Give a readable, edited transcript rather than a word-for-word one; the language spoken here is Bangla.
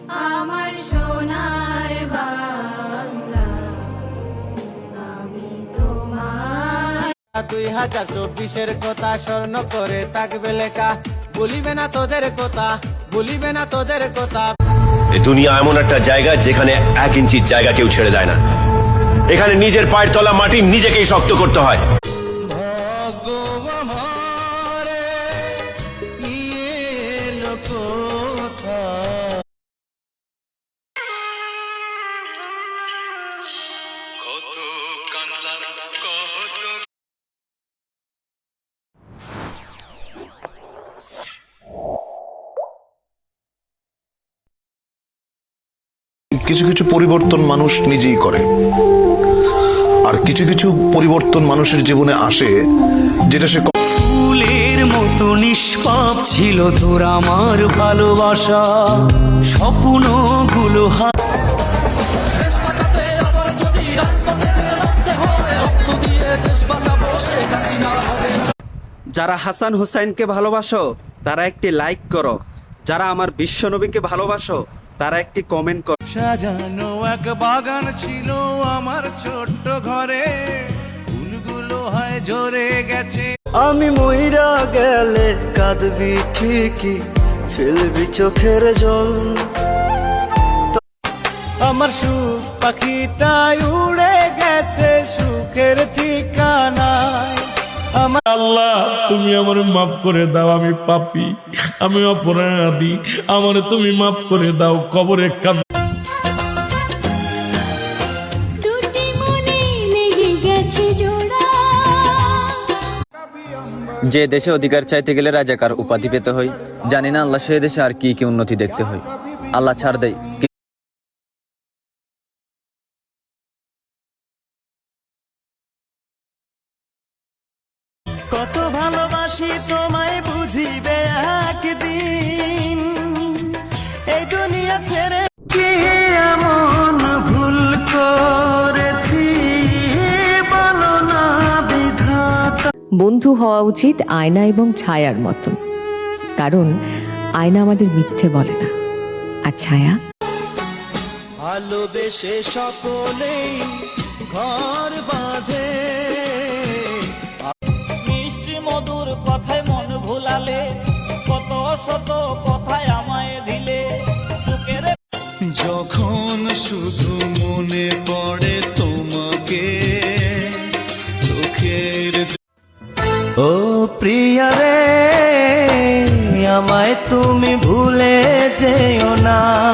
আমার সোনার বাংলা, আমি তোমার। 2024-এর কথা স্মরণ করে থাকবে লেখা, ভুলিবে না তোদের কথা, ভুলিবে না তোদের কথা। এই দুনিয়া এমন একটা জায়গা যেখানে 1 ইঞ্চির জায়গা কেউ ছেড়ে দেয় না। এখানে নিজের পায়ের তলা মাটি নিজেকেই শক্ত করতে হয়। কিছু কিছু পরিবর্তন মানুষ নিজেই করে, আর কিছু কিছু পরিবর্তন মানুষের জীবনে আসে যেটা সে ফুলের মতো নিষ্পাপ ছিল তোর আমার ভালোবাসা, স্বপ্নগুলো যারা হাসান হুসাইনকে ভালোবাসো তারা একটি লাইক করো, যারা আমার বিশ্বনবীকে ভালোবাসো তারা একটি কমেন্ট করো। সাজানো এক বাগান ছিল আমার ছোট্ট ঘরে, ফুলগুলো হয় ঝরে গেছে। আমি মইরা গেলে কাঁদবি ঠিকই, ফেলবি চোখের জল। আমার সুখ পাখিটাই উড়ে গেছে সুখের ঠিকানায়। আল্লাহ তুমি আমার মাফ করে দাও, আমি পাপী, আমি অপরাধী, আমার তুমি মাফ করে দাও। কবরে কান দুটি মনে লেগে গেছে জোড়া। যে দেশে অধিকার চাইতে গেলে রাজাকার উপাধি পেতে হয়, জানি না আল্লাহ সে দেশে আর কি কি উন্নতি দেখতে হয়। আল্লাহ ছাড় দেয়। কত ভালোবাসি তোমায় বুঝিবে একদিন, এই দুনিয়া ছেড়ে এমন ভুল করেছি বলো না বিধাতা। বন্ধু হওয়া উচিত আয়না এবং ছায়ার মতন, কারণ আয়না আমাদের মিথ্যে বলে না, আর ছায়া ভালোবেসে সকলেই ঘর বাঁধে, মিষ্টি মধুর কথায় মন ভুলালে, কত শত কথায় আমায় দিলে চোখের। যখন শুধু মনে পড়ে তোমাকে চোখের। ও প্রিয়া রে, আমায় তুমি ভুলে যেও না।